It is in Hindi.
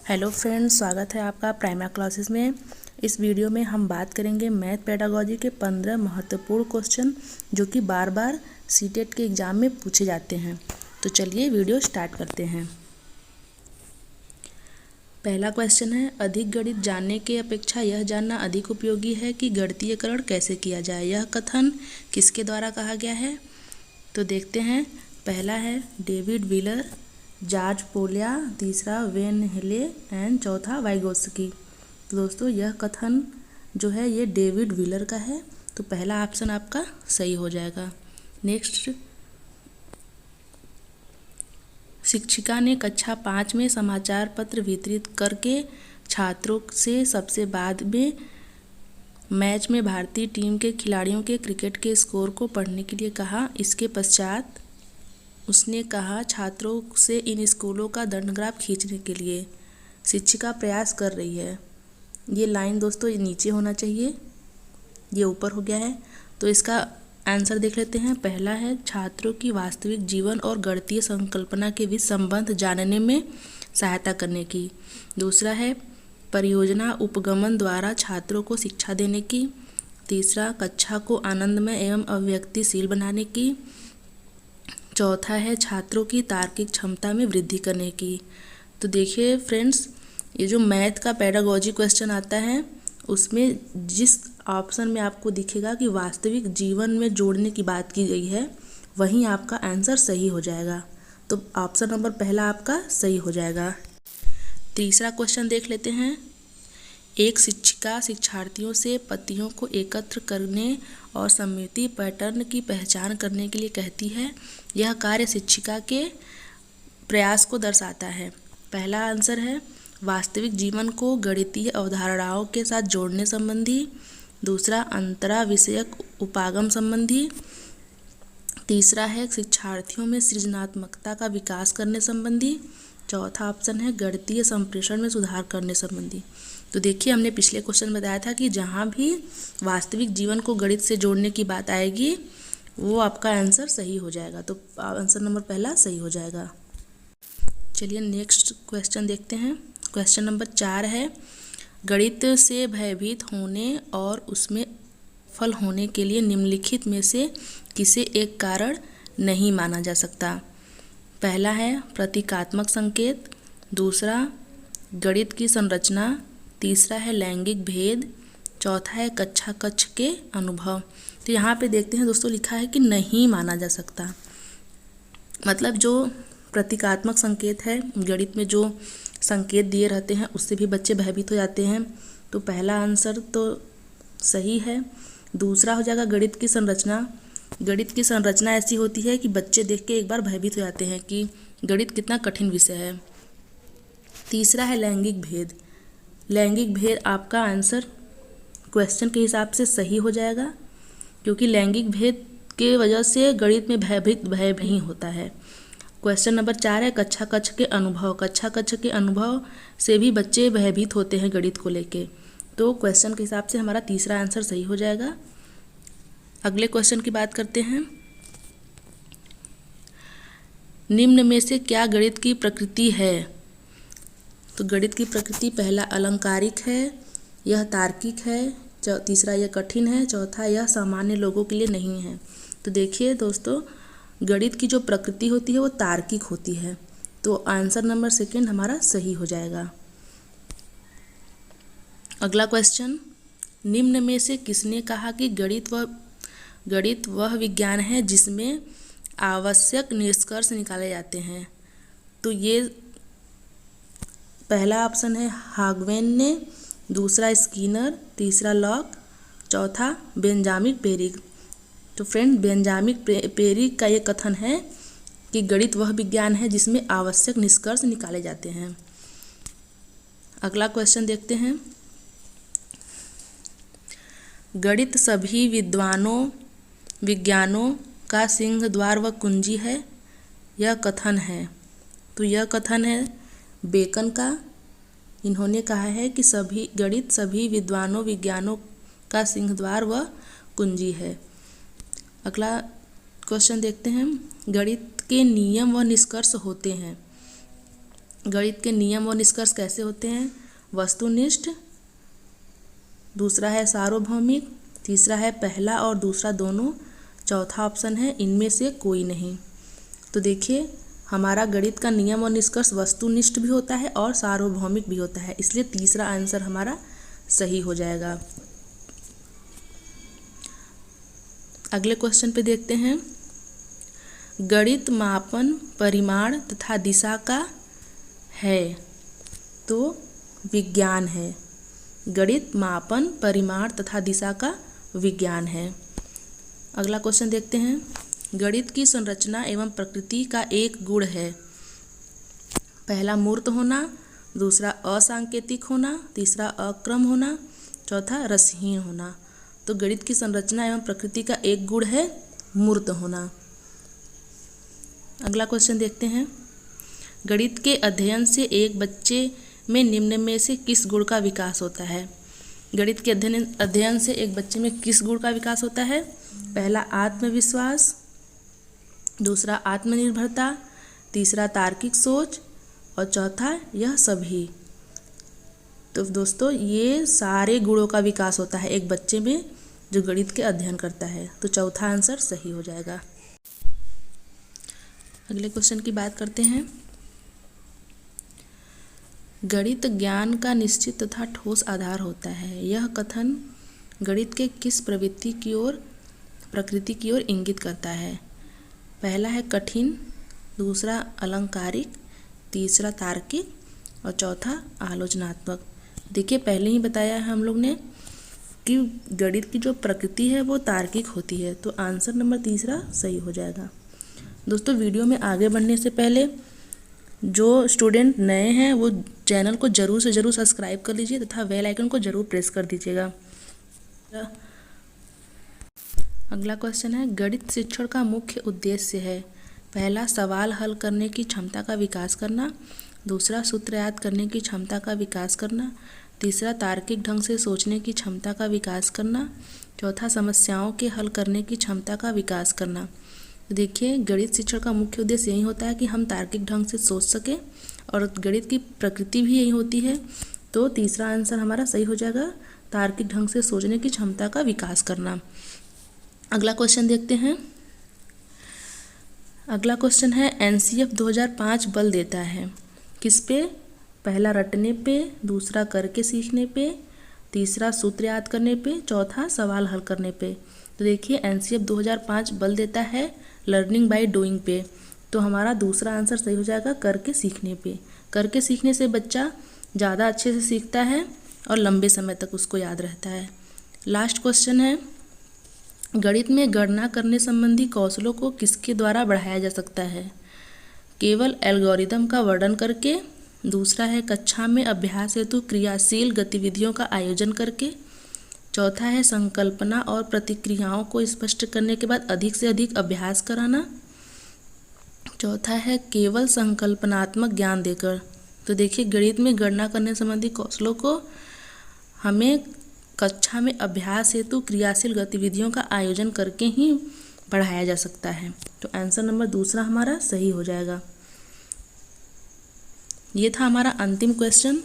हेलो फ्रेंड्स, स्वागत है आपका प्राइमरी क्लासेस में। इस वीडियो में हम बात करेंगे मैथ पेडागोजी के 15 महत्वपूर्ण क्वेश्चन जो कि बार बार सीटेट के एग्ज़ाम में पूछे जाते हैं। तो चलिए वीडियो स्टार्ट करते हैं। पहला क्वेश्चन है, अधिक गणित जानने के अपेक्षा यह जानना अधिक उपयोगी है कि गणितीयकरण कैसे किया जाए। यह कथन किसके द्वारा कहा गया है? तो देखते हैं। पहला है डेविड व्हीलर, जॉर्ज पोलिया, तीसरा वेन हेले एंड चौथा वाइगोत्स्की। तो दोस्तों यह कथन जो है ये डेविड व्हीलर का है, तो पहला ऑप्शन आपका सही हो जाएगा। नेक्स्ट, शिक्षिका ने कक्षा 5 में समाचार पत्र वितरित करके छात्रों से सबसे बाद में मैच में भारतीय टीम के खिलाड़ियों के क्रिकेट के स्कोर को पढ़ने के लिए कहा। इसके पश्चात उसने कहा छात्रों से इन स्कूलों का दंडग्राफ खींचने के लिए शिक्षिका प्रयास कर रही है। ये लाइन दोस्तों नीचे होना चाहिए, ये ऊपर हो गया है। तो इसका आंसर देख लेते हैं। पहला है छात्रों की वास्तविक जीवन और गणितीय संकल्पना के बीच संबंध जानने में सहायता करने की। दूसरा है परियोजना उपगमन द्वारा छात्रों को शिक्षा देने की। तीसरा कक्षा को आनंदमय एवं अभिव्यक्तिशील बनाने की। चौथा है छात्रों की तार्किक क्षमता में वृद्धि करने की। तो देखिए फ्रेंड्स, ये जो मैथ का पेडागोजी क्वेश्चन आता है उसमें जिस ऑप्शन में आपको दिखेगा कि वास्तविक जीवन में जोड़ने की बात की गई है वहीं आपका आंसर सही हो जाएगा। तो ऑप्शन नंबर पहला आपका सही हो जाएगा। तीसरा क्वेश्चन देख लेते हैं। एक शिक्षिका शिक्षार्थियों से पत्तियों को एकत्र करने और सममिति पैटर्न की पहचान करने के लिए कहती है। यह कार्य शिक्षिका के प्रयास को दर्शाता है। पहला आंसर है वास्तविक जीवन को गणितीय अवधारणाओं के साथ जोड़ने संबंधी। दूसरा अंतरा विषयक उपागम संबंधी। तीसरा है शिक्षार्थियों में सृजनात्मकता का विकास करने संबंधी। चौथा ऑप्शन है गणितीय संप्रेषण में सुधार करने संबंधी। तो देखिए, हमने पिछले क्वेश्चन बताया था कि जहाँ भी वास्तविक जीवन को गणित से जोड़ने की बात आएगी वो आपका आंसर सही हो जाएगा। तो आंसर नंबर पहला सही हो जाएगा। चलिए नेक्स्ट क्वेश्चन देखते हैं। क्वेश्चन नंबर 4 है, गणित से भयभीत होने और उसमें फल होने के लिए निम्नलिखित में से किसे एक कारण नहीं माना जा सकता। पहला है प्रतीकात्मक संकेत। दूसरा गणित की संरचना। तीसरा है लैंगिक भेद। चौथा है कक्षा कक्ष के अनुभव। तो यहाँ पे देखते हैं दोस्तों, लिखा है कि नहीं माना जा सकता। मतलब जो प्रतीकात्मक संकेत है, गणित में जो संकेत दिए रहते हैं उससे भी बच्चे भयभीत हो जाते हैं, तो पहला आंसर तो सही है। दूसरा हो जाएगा गणित की संरचना। गणित की संरचना ऐसी होती है कि बच्चे देख के एक बार भयभीत हो जाते हैं कि गणित कितना कठिन विषय है। तीसरा है लैंगिक भेद। लैंगिक भेद आपका आंसर क्वेश्चन के हिसाब से सही हो जाएगा, क्योंकि लैंगिक भेद के वजह से गणित में भय नहीं होता है। क्वेश्चन नंबर 4 है कक्षा कक्ष के अनुभव। कक्षा कक्ष के अनुभव से भी बच्चे भयभीत होते हैं गणित को लेके, तो क्वेश्चन के हिसाब से हमारा तीसरा आंसर सही हो जाएगा। अगले क्वेश्चन की बात करते हैं। निम्न में से क्या गणित की प्रकृति है? तो गणित की प्रकृति पहला अलंकारिक है, यह तार्किक है, तीसरा यह कठिन है, चौथा यह सामान्य लोगों के लिए नहीं है। तो देखिए दोस्तों, गणित की जो प्रकृति होती है वो तार्किक होती है, तो आंसर नंबर सेकंड हमारा सही हो जाएगा। अगला क्वेश्चन, निम्न में से किसने कहा कि गणित वह विज्ञान है जिसमें आवश्यक निष्कर्ष निकाले जाते हैं? तो ये पहला ऑप्शन है हागवेन ने, दूसरा स्किनर, तीसरा लॉक, चौथा बेंजामिन पेरिक। तो फ्रेंड, बेंजामिन पेरिक का ये कथन है कि गणित वह विज्ञान है जिसमें आवश्यक निष्कर्ष निकाले जाते हैं। अगला क्वेश्चन देखते हैं। गणित सभी विज्ञानों का सिंह द्वार व कुंजी है, यह कथन है। तो यह कथन है बेकन का। इन्होंने कहा है कि गणित सभी विज्ञानों का सिंह द्वार व कुंजी है। अगला क्वेश्चन देखते हैं। गणित के नियम व निष्कर्ष होते हैं। गणित के नियम और निष्कर्ष कैसे होते हैं? वस्तुनिष्ठ, दूसरा है सार्वभौमिक, तीसरा है पहला और दूसरा दोनों, चौथा ऑप्शन है इनमें से कोई नहीं। तो देखिए हमारा गणित का नियम और निष्कर्ष वस्तुनिष्ठ भी होता है और सार्वभौमिक भी होता है, इसलिए तीसरा आंसर हमारा सही हो जाएगा। अगले क्वेश्चन पे देखते हैं। गणित मापन, परिमाण तथा दिशा का है तो विज्ञान है। गणित मापन, परिमाण तथा दिशा का विज्ञान है। अगला क्वेश्चन देखते हैं। गणित की संरचना एवं प्रकृति का एक गुण है। पहला मूर्त होना, दूसरा असांकेतिक होना, तीसरा अक्रम होना, चौथा रसहीन होना। तो गणित की संरचना एवं प्रकृति का एक गुण है मूर्त होना। अगला क्वेश्चन देखते हैं। गणित के अध्ययन से एक बच्चे में निम्न में से किस गुण का विकास होता है? गणित के अध्ययन से एक बच्चे में किस गुण का विकास होता है? पहला आत्मविश्वास, दूसरा आत्मनिर्भरता, तीसरा तार्किक सोच और चौथा यह सभी। तो दोस्तों ये सारे गुणों का विकास होता है एक बच्चे में जो गणित के अध्ययन करता है, तो चौथा आंसर सही हो जाएगा। अगले क्वेश्चन की बात करते हैं। गणित ज्ञान का निश्चित तथा ठोस आधार होता है। यह कथन गणित के किस प्रकृति की ओर इंगित करता है? पहला है कठिन, दूसरा अलंकारिक, तीसरा तार्किक और चौथा आलोचनात्मक। देखिए पहले ही बताया है हम लोग ने कि गणित की जो प्रकृति है वो तार्किक होती है, तो आंसर नंबर तीसरा सही हो जाएगा। दोस्तों वीडियो में आगे बढ़ने से पहले जो स्टूडेंट नए हैं वो चैनल को जरूर से जरूर सब्सक्राइब कर लीजिए तथा बेल आइकन को जरूर प्रेस कर दीजिएगा। अगला क्वेश्चन है। गणित शिक्षण का मुख्य उद्देश्य है। पहला सवाल हल करने की क्षमता का विकास करना, दूसरा सूत्र याद करने की क्षमता का विकास करना, तीसरा तार्किक ढंग से सोचने की क्षमता का विकास करना, चौथा समस्याओं के हल करने की क्षमता का विकास करना। देखिए गणित शिक्षण का मुख्य उद्देश्य यही होता है कि हम तार्किक ढंग से सोच सकें और गणित की प्रकृति भी यही होती है, तो तीसरा आंसर हमारा सही हो जाएगा, तार्किक ढंग से सोचने की क्षमता का विकास करना। अगला क्वेश्चन देखते हैं। अगला क्वेश्चन है एनसीएफ 2005 बल देता है किस पे? पहला रटने पे, दूसरा करके सीखने पे, तीसरा सूत्र याद करने पे, चौथा सवाल हल करने पे। तो देखिए एनसीएफ 2005 बल देता है लर्निंग बाय डूइंग पे, तो हमारा दूसरा आंसर सही हो जाएगा करके सीखने पे। करके सीखने से बच्चा ज़्यादा अच्छे से सीखता है और लंबे समय तक उसको याद रहता है। लास्ट क्वेश्चन है। गणित में गणना करने संबंधी कौशलों को किसके द्वारा बढ़ाया जा सकता है? केवल एल्गोरिदम का वर्णन करके, दूसरा है कक्षा में अभ्यास हेतु क्रियाशील गतिविधियों का आयोजन करके, चौथा है संकल्पना और प्रतिक्रियाओं को स्पष्ट करने के बाद अधिक से अधिक अभ्यास कराना, चौथा है केवल संकल्पनात्मक ज्ञान देकर। तो देखिए गणित में गणना करने संबंधी कौशलों को हमें कक्षा में अभ्यास हेतु क्रियाशील गतिविधियों का आयोजन करके ही बढ़ाया जा सकता है, तो आंसर नंबर दूसरा हमारा सही हो जाएगा। ये था हमारा अंतिम क्वेश्चन।